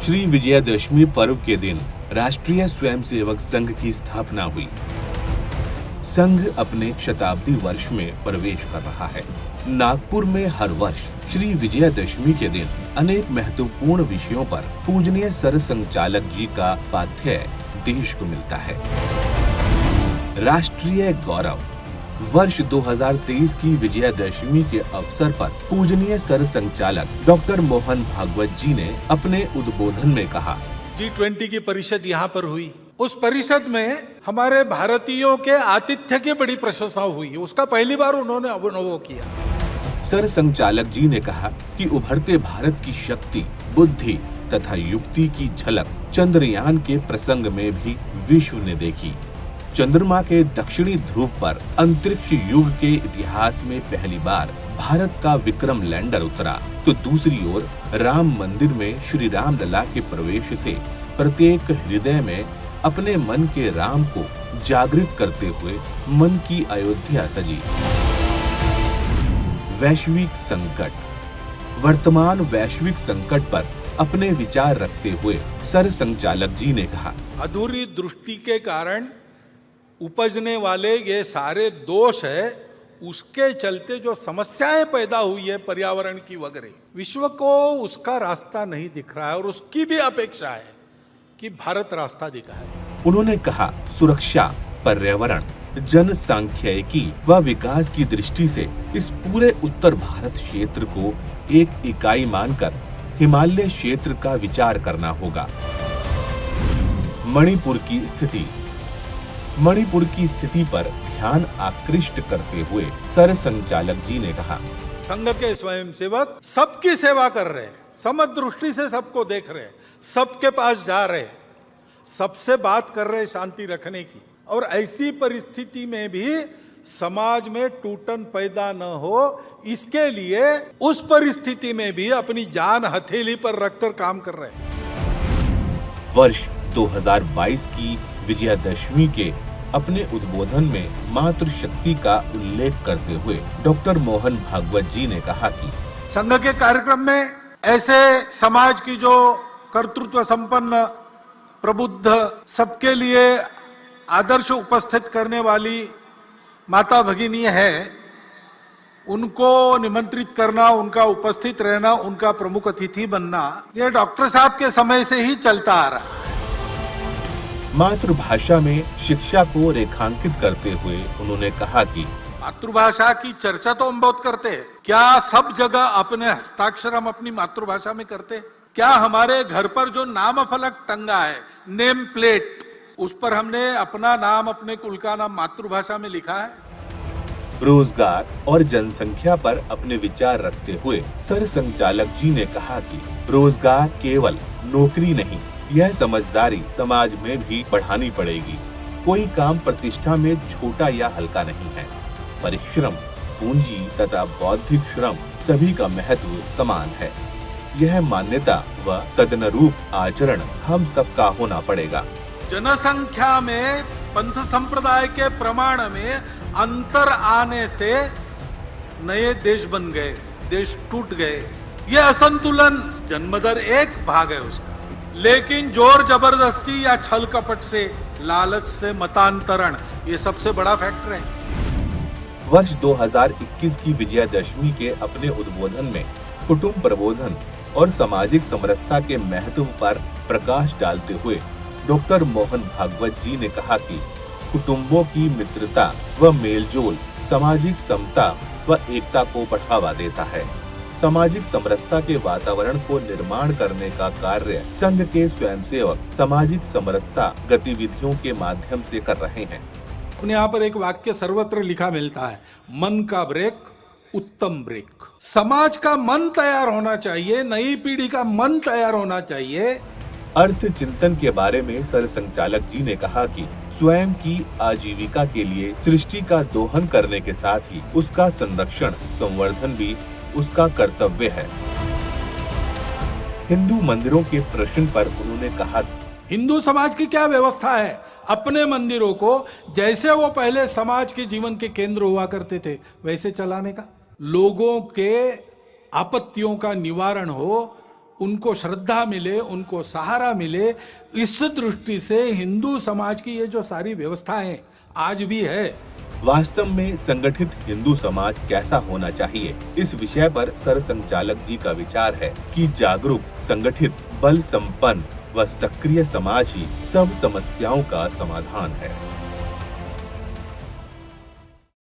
श्री विजयादशमी पर्व के दिन राष्ट्रीय स्वयंसेवक संघ की स्थापना हुई। संघ अपने शताब्दी वर्ष में प्रवेश कर रहा है। नागपुर में हर वर्ष श्री विजयादशमी के दिन अनेक महत्वपूर्ण विषयों पर पूजनीय सर संचालक जी का पाठ्य देश को मिलता है। राष्ट्रीय गौरव वर्ष 2023 की विजयादशमी के अवसर पर पूजनीय सर संचालक डॉक्टर मोहन भागवत जी ने अपने उद्बोधन में कहा, G20 की परिषद यहाँ पर हुई। उस परिषद में हमारे भारतीयों के आतिथ्य की बड़ी प्रशंसा हुई। उसका पहली बार उन्होंने अनुभव किया। सर संचालक जी ने कहा कि उभरते भारत की शक्ति, बुद्धि तथा युक्ति की झलक चंद्रयान के प्रसंग में भी विश्व ने देखी। चंद्रमा के दक्षिणी ध्रुव पर अंतरिक्ष युग के इतिहास में पहली बार भारत का विक्रम लैंडर उतरा, तो दूसरी ओर राम मंदिर में श्री राम लला के प्रवेश से प्रत्येक हृदय में अपने मन के राम को जागृत करते हुए मन की अयोध्या सजी। वैश्विक संकट वर्तमान वैश्विक संकट पर अपने विचार रखते हुए सर संचालक जी ने कहा, अधूरी दृष्टि के कारण उपजने वाले ये सारे दोष है, उसके चलते जो समस्याएं पैदा हुई है पर्यावरण की वगैरह, विश्व को उसका रास्ता नहीं दिख रहा है और उसकी भी अपेक्षा है कि भारत रास्ता दिखाए। उन्होंने कहा, सुरक्षा, पर्यावरण, जनसांख्यिकी व विकास की दृष्टि से इस पूरे उत्तर भारत क्षेत्र को एक इकाई मानकर हिमालय क्षेत्र का विचार करना होगा। मणिपुर की स्थिति पर ध्यान आकृष्ट करते हुए सर संचालक जी ने कहा, संघ के स्वयंसेवक सबकी सेवा कर रहे हैं, समदृष्टि से सबको देख रहे हैं, सबके पास जा रहे हैं, सबसे बात कर रहे हैं शांति रखने की। और ऐसी परिस्थिति में भी समाज में टूटन पैदा न हो, इसके लिए उस परिस्थिति में भी अपनी जान हथेली पर रखकर काम कर रहे हैं। वर्ष 2022 की विजयादशमी के अपने उद्बोधन में मातृशक्ति का उल्लेख करते हुए डॉक्टर मोहन भागवत जी ने कहा कि संघ के कार्यक्रम में ऐसे समाज की जो कर्तृत्व संपन्न, प्रबुद्ध, सबके लिए आदर्श उपस्थित करने वाली माता भगिनी है, उनको निमंत्रित करना, उनका उपस्थित रहना, उनका प्रमुख अतिथि बनना, ये डॉक्टर साहब के समय से ही चलता आ रहा है। मातृभाषा में शिक्षा को रेखांकित करते हुए उन्होंने कहा कि मातृभाषा की चर्चा तो हम बहुत करते हैं, क्या सब जगह अपने हस्ताक्षर हम अपनी मातृभाषा में करते हैं? क्या हमारे घर पर जो नाम फलक टंगा है, नेम प्लेट, उस पर हमने अपना नाम, अपने कुल का नाम मातृभाषा में लिखा है? रोजगार और जनसंख्या पर अपने विचार रखते हुए सर संचालक जी ने कहा कि रोजगार केवल नौकरी नहीं, यह समझदारी समाज में भी बढ़ानी पड़ेगी। कोई काम प्रतिष्ठा में छोटा या हल्का नहीं है। परिश्रम, पूंजी तथा बौद्धिक श्रम सभी का महत्व समान है। यह मान्यता व तदनुरूप आचरण हम सबका होना पड़ेगा। जनसंख्या में पंथ संप्रदाय के प्रमाण में अंतर आने से नए देश बन गए, देश टूट गए। ये असंतुलन जन्मदर एक भाग है उसका, लेकिन जोर जबरदस्ती या छल कपट से, लालच से मतांतरण, ये सबसे बड़ा फैक्टर है। वर्ष 2021 की विजयादशमी के अपने उद्बोधन में कुटुंब प्रबोधन और सामाजिक समरसता के महत्व पर प्रकाश डालते हुए डॉक्टर मोहन भागवत जी ने कहा कि कुटुंबों की मित्रता व मेलजोल सामाजिक समता व एकता को बढ़ावा देता है। सामाजिक समरसता के वातावरण को निर्माण करने का कार्य संघ के स्वयंसेवक सामाजिक समरसता गतिविधियों के माध्यम से कर रहे हैं। यहाँ पर एक वाक्य सर्वत्र लिखा मिलता है, मन का ब्रेक उत्तम ब्रेक। समाज का मन तैयार होना चाहिए, नई पीढ़ी का मन तैयार होना चाहिए। अर्थ चिंतन के बारे में सर संचालक जी ने कहा कि स्वयं की आजीविका के लिए सृष्टि का दोहन करने के साथ ही उसका संरक्षण, संवर्धन भी उसका कर्तव्य है। हिंदू मंदिरों के प्रश्न पर उन्होंने कहा, हिंदू समाज की क्या व्यवस्था है अपने मंदिरों को जैसे वो पहले समाज के जीवन के केंद्र हुआ करते थे वैसे चलाने का, लोगों के आपत्तियों का निवारण हो, उनको श्रद्धा मिले, उनको सहारा मिले। इस दृष्टि से हिंदू समाज की ये जो सारी व्यवस्थाएं आज भी है। वास्तव में संगठित हिंदू समाज कैसा होना चाहिए, इस विषय पर सरसंघचालक जी का विचार है कि जागरूक, संगठित, बल संपन्न व सक्रिय समाज ही सब समस्याओं का समाधान है।